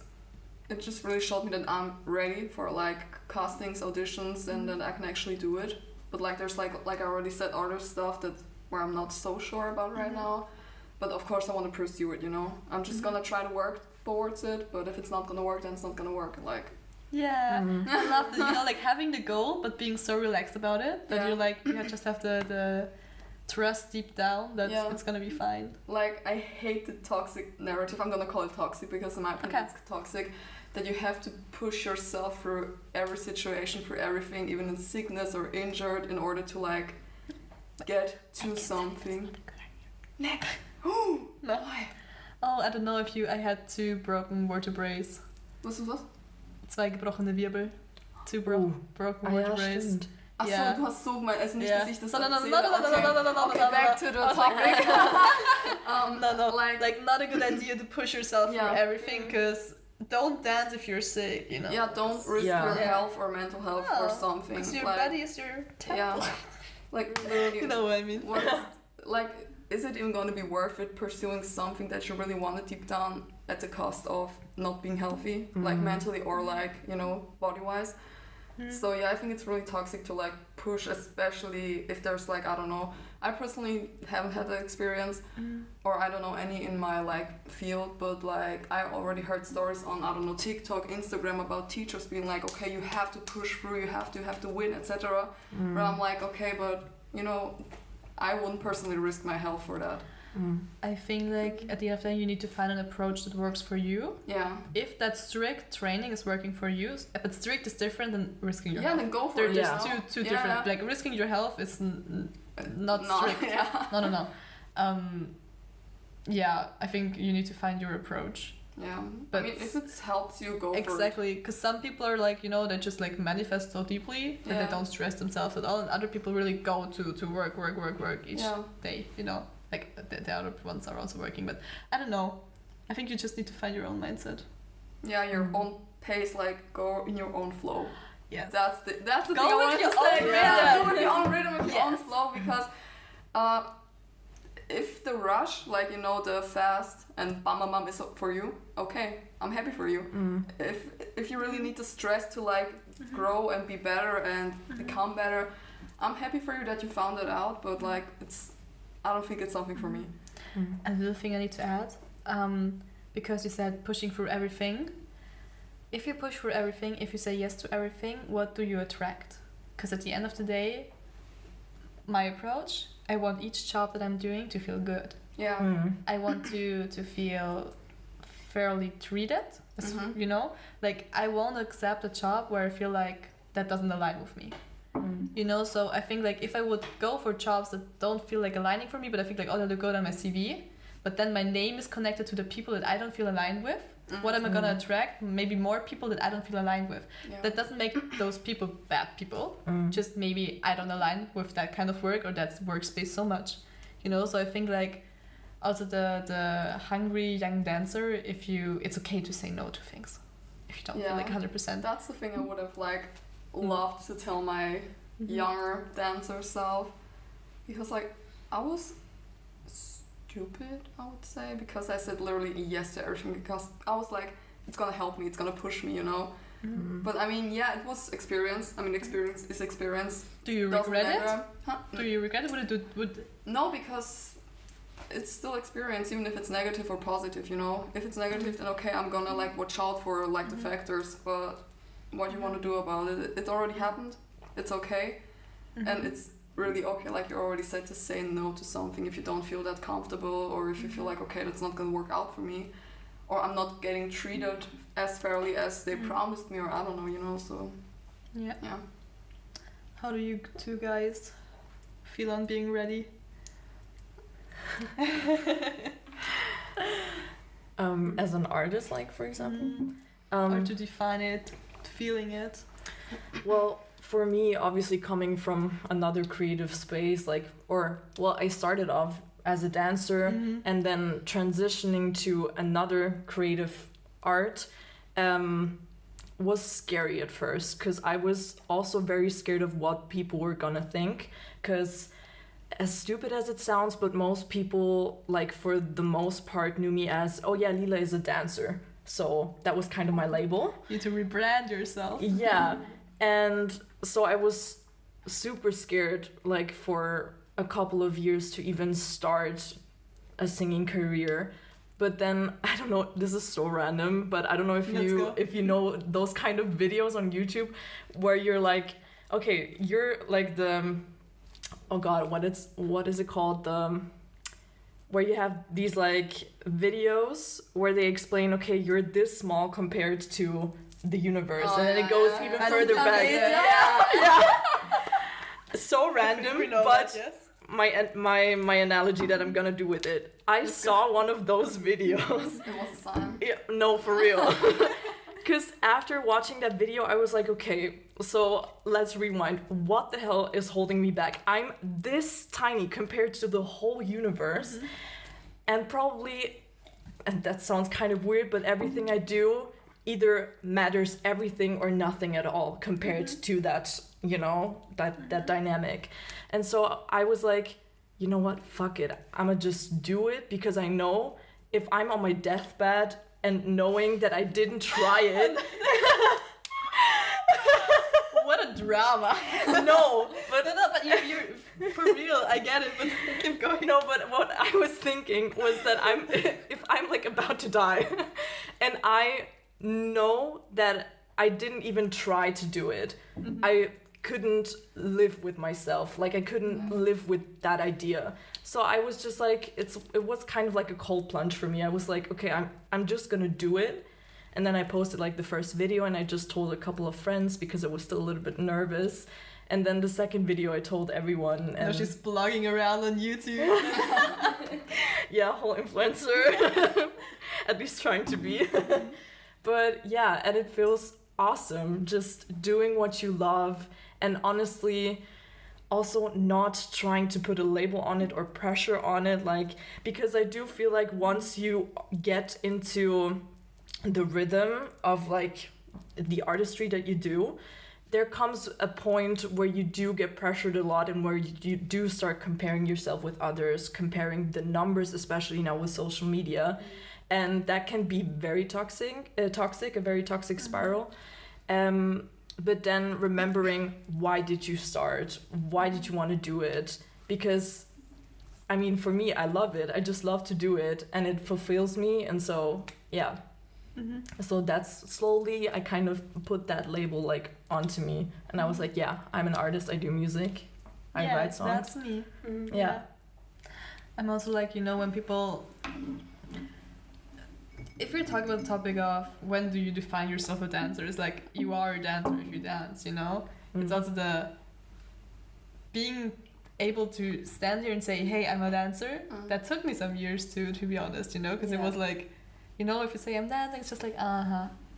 it just really showed me that I'm ready for like castings, auditions, and that I can actually do it. But like, there's like I already said, other stuff where I'm not so sure about right now. But of course I want to pursue it, you know. I'm just gonna try to work towards it, but if it's not gonna work, then it's not gonna work. Like, I love that, you know, like having the goal but being so relaxed about it that you're like, you just have the trust deep down that it's gonna be fine. Like, I hate the toxic narrative. I'm gonna call it toxic because in my opinion it's toxic, that you have to push yourself through every situation, through everything, even in sickness or injured, in order to like get to something. Neck. No. Oh, I don't know if I had 2 broken vertebrae. Was? 2 gebrochene Wirbel. 2 broken vertebrae. Achso, du hast so gemeint, also nicht, dass ich das erzähle. No, okay, back to the topic. No, like not a good idea to push yourself through everything, because don't dance if you're sick, you know. Yeah, don't risk your health or mental health for something. Because your body is your temple. Yeah, like literally. You know what I mean? Is it even going to be worth it pursuing something that you really want deep down at the cost of not being healthy, like mentally or like, you know, body-wise? So yeah, I think it's really toxic to like push, especially if there's like, I don't know, I personally haven't had that experience, or I don't know any in my like field, but like I already heard stories on, I don't know, TikTok, Instagram about teachers being like, okay, you have to push through, you have to win, etc. Where I'm like, okay, but you know, I wouldn't personally risk my health for that. I think like at the end of the day you need to find an approach that works for you. Yeah. If that strict training is working for you, but strict is different than risking your health. Yeah, then go for They're it. just two different. Like risking your health is not strict. Yeah. No. Yeah, I think you need to find your approach. Yeah, but I mean, if it helps you, go for it. Exactly, because some people are like, they just like manifest so deeply that they don't stress themselves at all, and other people really go to work each day, like the other ones are also working, but I don't know. I think you just need to find your own mindset. Yeah, your own pace, like go in your own flow. Yes. That's the thing I Go with wanted your to say. own Yeah, rhythm. go with your own rhythm, with your own flow, because if the rush, like the fast and bam is for you, okay, I'm happy for you. If you really need the stress to like grow and be better and become better, I'm happy for you that you found it out, but like I don't think it's something for me. A little thing I need to add, because you said pushing through everything. If you push through everything, if you say yes to everything, what do you attract? Because at the end of the day, my approach, I want each job that I'm doing to feel good. Yeah. I want to feel fairly treated, like I won't accept a job where I feel like that doesn't align with me. So I think like if I would go for jobs that don't feel like aligning for me, but I think like, oh, they look good on my CV, but then my name is connected to the people that I don't feel aligned with, what am I gonna attract? Maybe more people that I don't feel aligned with. That doesn't make those people bad people, just maybe I don't align with that kind of work or that workspace so much, so I think like also the hungry young dancer, it's okay to say no to things if you don't feel like 100%. That's the thing I would have like loved to tell my younger dancer self, because like I was stupid, I would say, because I said literally yes to everything, because I was like, it's gonna help me, it's gonna push me, But I mean, it was experience. I mean, experience is experience. Do you regret it? Huh? Do you regret it? No, because it's still experience, even if it's negative or positive, If it's negative, then okay, I'm gonna like watch out for like the factors, but what you want to do about it, it already happened. It's okay, and it's really okay, like you already said, to say no to something if you don't feel that comfortable, or if you feel like, okay, that's not gonna work out for me, or I'm not getting treated as fairly as they promised me, or I don't know, so yeah. How do you two guys feel on being ready? As an artist, like, for example, or to define it, feeling it. Well, for me, obviously coming from another creative space, I started off as a dancer and then transitioning to another creative art was scary at first, because I was also very scared of what people were gonna think, because as stupid as it sounds, but most people, like, for the most part, knew me as, oh yeah, Lila is a dancer. So that was kind of my label. You need to rebrand yourself. Yeah. And so I was super scared, like, for a couple of years to even start a singing career. But then, I don't know, this is so random, but I don't know if you know those kind of videos on YouTube where you're like, okay, you're like oh God, what is it called? Where you have these like videos where they explain, okay, you're this small compared to the universe, and then it goes even further back. Yeah. So random, but my analogy that I'm gonna do with it. I saw one of those videos. It was a sign. Yeah, no, for real. Because after watching that video, I was like, okay, so let's rewind. What the hell is holding me back? I'm this tiny compared to the whole universe. And probably, and that sounds kind of weird, but everything I do either matters everything or nothing at all compared to that, that dynamic. And so I was like, you know what, fuck it. I'ma just do it, because I know if I'm on my deathbed and knowing that I didn't try it. What a drama. No, but you for real, I get it, but keep going. No, but what I was thinking was that if I'm like about to die and I know that I didn't even try to do it, couldn't live with myself. Like I couldn't live with that idea. So I was just like, it was kind of like a cold plunge for me. I was like, okay, I'm just gonna do it. And then I posted like the first video and I just told a couple of friends because I was still a little bit nervous. And then the second video I told everyone. And now she's blogging around on YouTube. Yeah, whole influencer. At least trying to be. But yeah, and it feels awesome just doing what you love, and honestly also not trying to put a label on it or pressure on it, like, because I do feel like once you get into the rhythm of like the artistry that you do, there comes a point where you do get pressured a lot, and where you do start comparing yourself with others, comparing the numbers, especially now with social media. And that can be very toxic, a very toxic spiral. But then remembering, why did you start? Why did you want to do it? Because, I mean, for me, I love it. I just love to do it, and it fulfills me. And so, yeah. So that's slowly, I kind of put that label like onto me. And I was like, yeah, I'm an artist. I do music. I write songs. That's me. Yeah. I'm also like, you know, when people... If you're talking about the topic of when do you define yourself a dancer, it's like you are a dancer if you dance, you know? It's also the being able to stand here and say, hey, I'm a dancer. That took me some years to be honest, you know? Because it was like, you know, if you say I'm dancing, it's just like,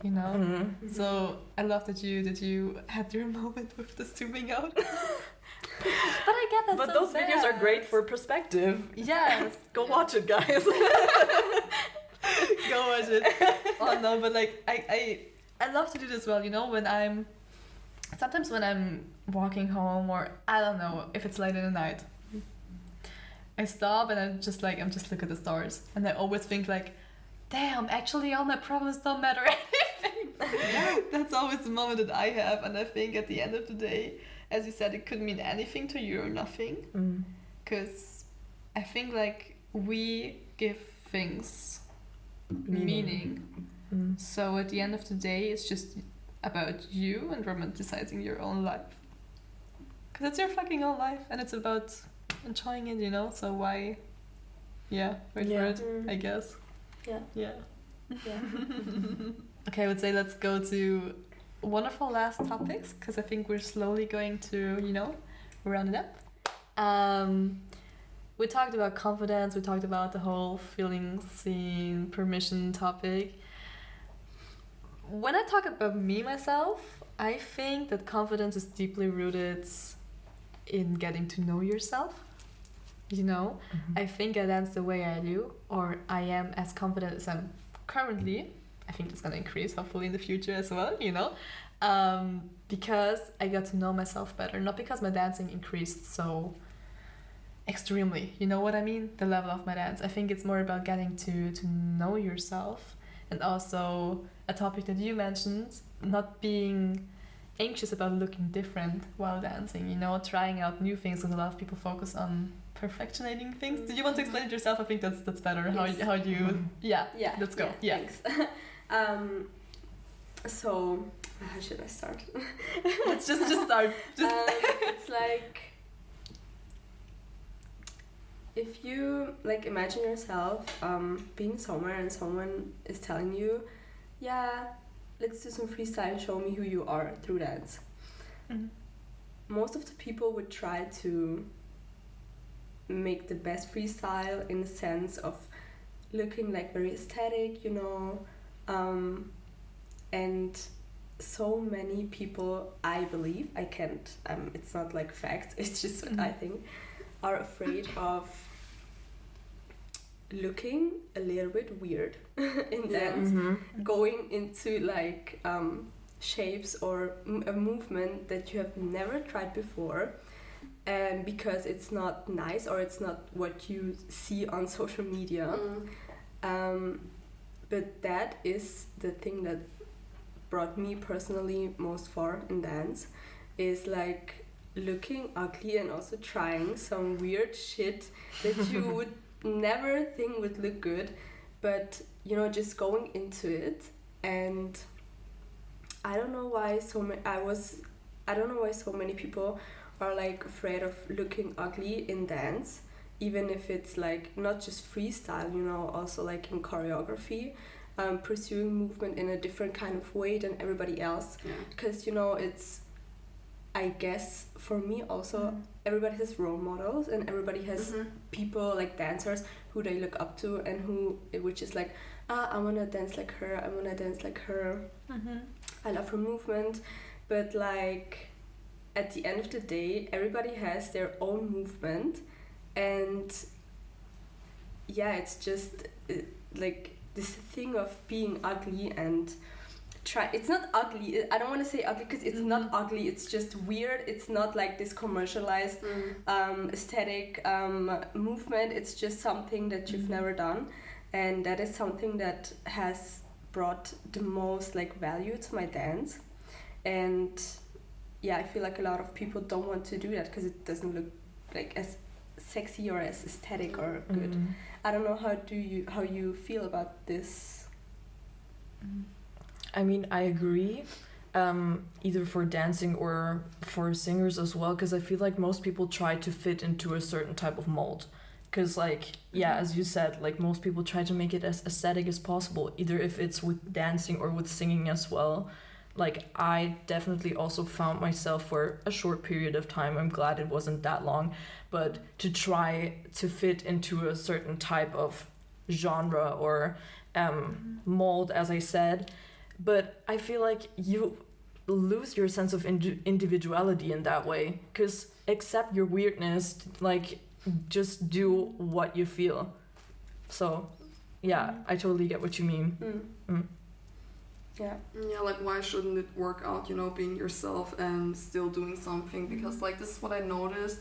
you know? So I love that you had your moment with the zooming out. But I get that. But those videos are great for perspective. Yes. Go watch it, guys. Go watch it. Oh no, but like I love to do this well, you know, sometimes when I'm walking home, or I don't know, if it's late in the night, I stop and I'm just look at the stars, and I always think like, damn, actually all my problems don't matter anything. That's always the moment that I have, and I think at the end of the day, as you said, it could mean anything to you or nothing, because I think like we give things meaning. So at the end of the day, it's just about you and romanticizing your own life, because it's your fucking own life, and it's about enjoying it, you know. So why wait for it, I guess. Yeah. Okay, I would say let's go to one of our last topics, because I think we're slowly going to, you know, round it up. We talked about confidence, we talked about the whole feeling seen, permission topic. When I talk about myself, I think that confidence is deeply rooted in getting to know yourself. You know, I think I dance the way I do, or I am as confident as I'm currently. I think it's gonna increase hopefully in the future as well, you know, because I got to know myself better, not because my dancing increased so extremely, you know what I mean, the level of my dance. I think it's more about getting to know yourself, and also a topic that you mentioned, not being anxious about looking different while dancing, you know, trying out new things, because a lot of people focus on perfectionating things. Do you want to explain it yourself? I think that's better. Yes. How do you let's go. Thanks. So how should I start? Let's just start. It's like, if you like imagine yourself being somewhere and someone is telling you, yeah, let's do some freestyle and show me who you are through dance. Most of the people would try to make the best freestyle in the sense of looking like very aesthetic, you know, and so many people, I believe, I can't, it's not like fact, it's just what I think, are afraid of looking a little bit weird in dance, going into like shapes or a movement that you have never tried before, and because it's not nice or it's not what you see on social media. But that is the thing that brought me personally most far in dance, is like looking ugly and also trying some weird shit that you would never think would look good, but you know, just going into it. And I don't know why I was I don't know why so many people are like afraid of looking ugly in dance, even if it's like not just freestyle, you know, also like in choreography, pursuing movement in a different kind of way than everybody else. Because, you know, it's, I guess for me also, everybody has role models and everybody has people like dancers who they look up to and who, which is like, I want to dance like her, I want to dance like her, I love her movement. But like at the end of the day, everybody has their own movement, and yeah, it's just like this thing of being ugly and it's not ugly, I don't want to say ugly because it's not ugly, it's just weird. It's not like this commercialized aesthetic movement. It's just something that you've never done, and that is something that has brought the most like value to my dance. And yeah, I feel like a lot of people don't want to do that because it doesn't look like as sexy or as aesthetic or good. I don't know, how you feel about this? I mean, I agree, either for dancing or for singers as well, because I feel like most people try to fit into a certain type of mold. Because, like, yeah, as you said, like, most people try to make it as aesthetic as possible, either if it's with dancing or with singing as well. Like, I definitely also found myself for a short period of time, I'm glad it wasn't that long, but to try to fit into a certain type of genre or mold, as I said. But I feel like you lose your sense of individuality in that way, because accept your weirdness, like, just do what you feel. So yeah, I totally get what you mean. Yeah, like, why shouldn't it work out, you know, being yourself and still doing something? Because like, this is what I noticed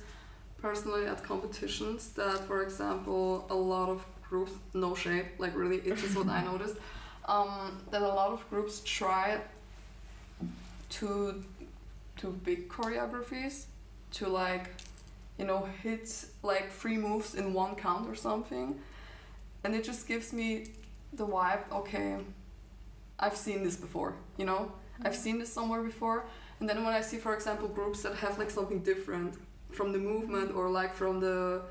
personally at competitions, that for example a lot of groups, no shade, like really, it's just what I noticed, that a lot of groups try to big choreographies, to like, you know, hit like 3 moves in 1 count or something, and it just gives me the vibe, okay, I've seen this before, you know, I've seen this somewhere before. And then when I see, for example, groups that have like something different from the movement or like from the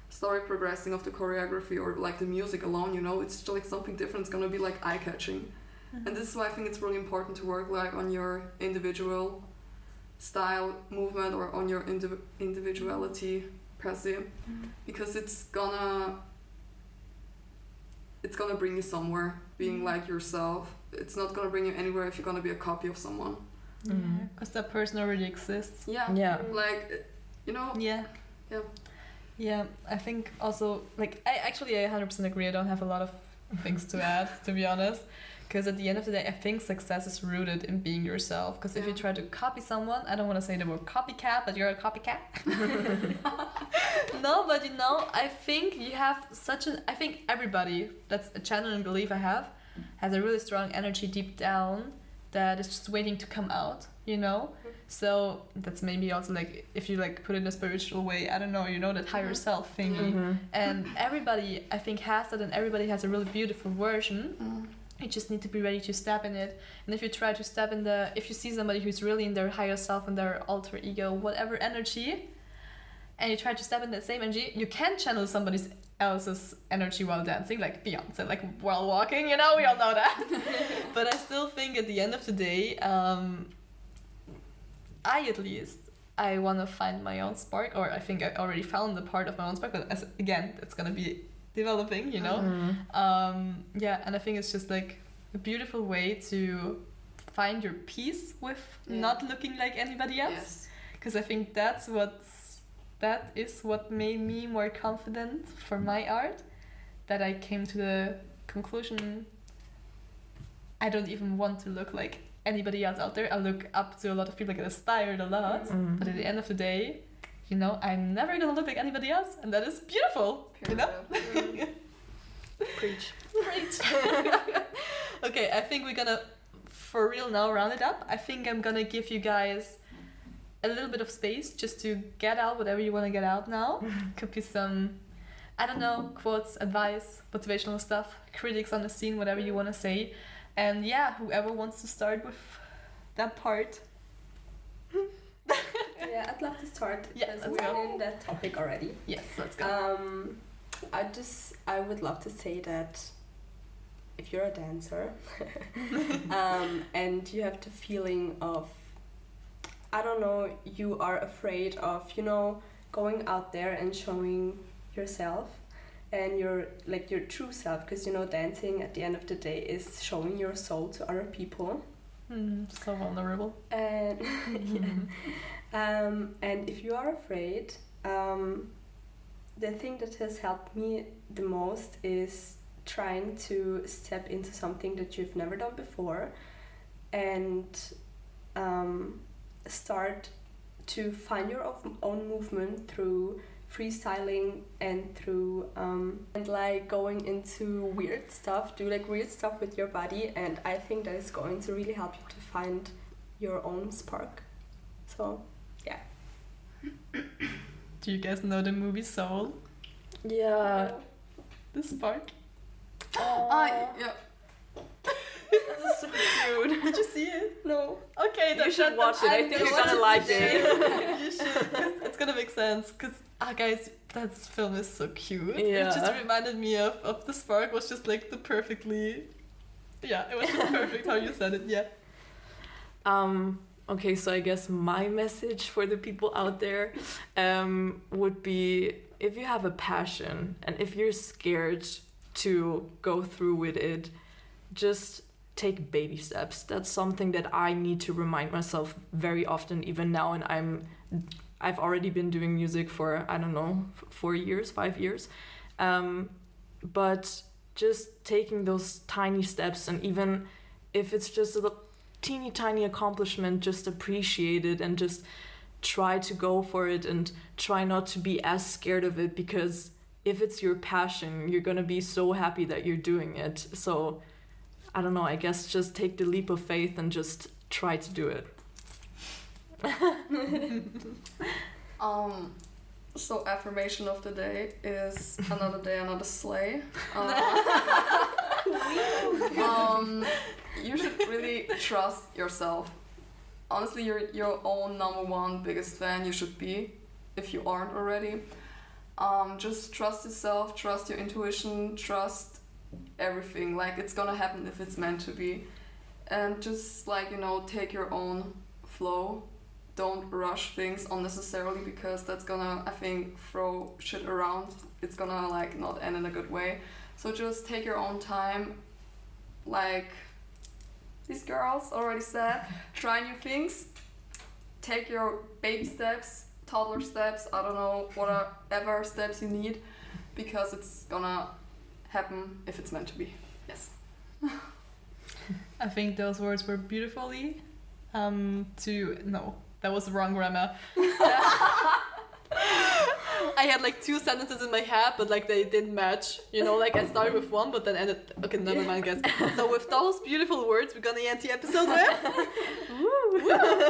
story progressing of the choreography or like the music alone, you know, it's just like something different, it's gonna be like eye-catching. And this is why I think it's really important to work like on your individual style movement or on your individuality per se, because it's gonna bring you somewhere, being like yourself. It's not gonna bring you anywhere if you're gonna be a copy of someone. Because that person already exists. Yeah. Like, you know. Yeah, I think also, like, I 100% agree. I don't have a lot of things to add, to be honest. Because at the end of the day, I think success is rooted in being yourself. Because if you try to copy someone, I don't want to say the word copycat, but you're a copycat. No, but you know, I think you have I think everybody, that's a genuine belief I have, has a really strong energy deep down that is just waiting to come out, you know? So that's maybe also like, if you like put it in a spiritual way, I don't know, you know, that higher self thingy. And everybody, I think, has that, and everybody has a really beautiful version. You just need to be ready to step in it. And if you try to step in if you see somebody who's really in their higher self and their alter ego, whatever energy, and you try to step in that same energy, you can channel somebody else's energy while dancing, like Beyonce, like while walking, you know, we all know that. But I still think at the end of the day, I want to find my own spark, or I think I already found the part of my own spark, but again, it's going to be developing, you know. And I think it's just like a beautiful way to find your peace with not looking like anybody else, because I think that is what made me more confident for my art, that I came to the conclusion I don't even want to look like anybody else out there. I look up to a lot of people, I get inspired a lot, but at the end of the day, you know, I'm never gonna look like anybody else, and that is beautiful. You know? Preach. Okay, I think we're gonna, for real now, round it up. I think I'm gonna give you guys a little bit of space just to get out whatever you want to get out now. Could be some, I don't know, quotes, advice, motivational stuff, critics on the scene, whatever you want to say. And yeah, whoever wants to start with that part. Yeah, I'd love to start Yeah, because let's we're go. in that topic already. Yes, let's go. I would love to say that if you're a dancer and you have the feeling of, I don't know, you are afraid of, you know, going out there and showing yourself and your true self, because, you know, dancing at the end of the day is showing your soul to other people. So vulnerable. And and if you are afraid, the thing that has helped me the most is trying to step into something that you've never done before and start to find your own movement through freestyling and through and like going into weird stuff, do like weird stuff with your body, and I think that is going to really help you to find your own spark. So yeah. Do you guys know the movie Soul? Yeah. The spark? Yeah. This is so cute. Did you see it? No. Okay, You should watch it. I think you're gonna like it. You should. 'Cause it's gonna make sense. Because, guys, that film is so cute. Yeah. It just reminded me of the spark was just like the perfectly... Yeah, it was just perfect how you said it, yeah. Okay, so I guess my message for the people out there would be, if you have a passion and if you're scared to go through with it, just take baby steps. That's something that I need to remind myself very often, even now. And I've already been doing music for, I don't know, 4 years, 5 years. But just taking those tiny steps, and even if it's just a teeny tiny accomplishment, just appreciate it and just try to go for it and try not to be as scared of it, because if it's your passion, you're gonna be so happy that you're doing it. So I don't know, I guess just take the leap of faith and just try to do it. So affirmation of the day is another day, another sleigh. You should really trust yourself. Honestly, you're your own number one biggest fan. You should be, if you aren't already. Just trust yourself, trust your intuition, trust everything. Like, it's gonna happen if it's meant to be. And just, like, you know, take your own flow. Don't rush things unnecessarily, because that's gonna, I think, throw shit around. It's gonna, like, not end in a good way. So just take your own time. Like these girls already said, try new things. Take your baby steps, toddler steps, I don't know, whatever steps you need, because it's gonna happen if it's meant to be. Yes. I think those words were beautifully no, that was the wrong grammar. I had like 2 sentences in my head, but like they didn't match. You know, like I started with one, but then ended. Okay, never mind, guys. So with those beautiful words, we're gonna end the episode with.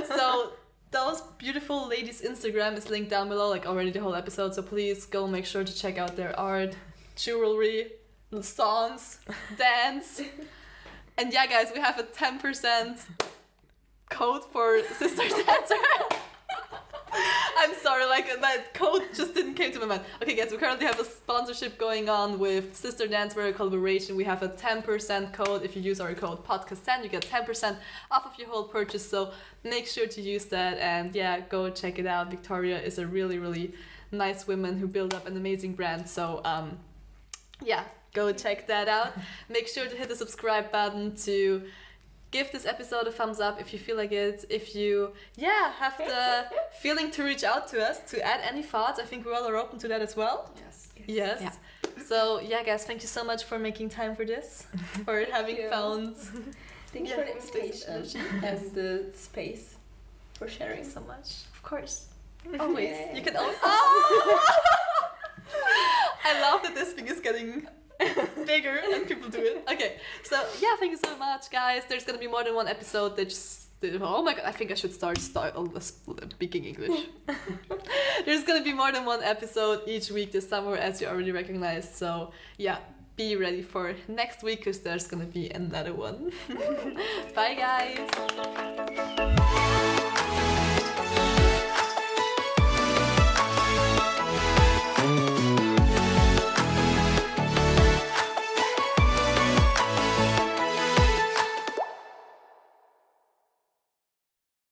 So those beautiful ladies' Instagram is linked down below, like already the whole episode. So please go make sure to check out their art, jewelry, songs, dance. And yeah, guys, we have a 10% code for Sister Dancer. I'm sorry, like that code just didn't came to my mind. Okay, guys, we currently have a sponsorship going on with Sister Dancewear collaboration. We have a 10% code. If you use our code podcast10, you get 10% off of your whole purchase. So make sure to use that, and yeah, go check it out. Victoria is a really, really nice woman who built up an amazing brand. So yeah, go check that out. Make sure to hit the subscribe button to give this episode a thumbs up if you feel like it. If you, have the feeling to reach out to us, to add any thoughts, I think we all are open to that as well. Yes. Yeah. So, guys, thank you so much for making time for this, for having found... Thank you for the invitation and the space for sharing so much. Of course. Always. Yeah. You can always... I love that this thing is getting... bigger and people do it. Okay, so thank you so much, guys. There's gonna be more than one episode. Oh my god, I think I should start speaking English. There's gonna be more than one episode each week this summer, as you already recognized. So be ready for next week, because there's gonna be another one. Bye, guys.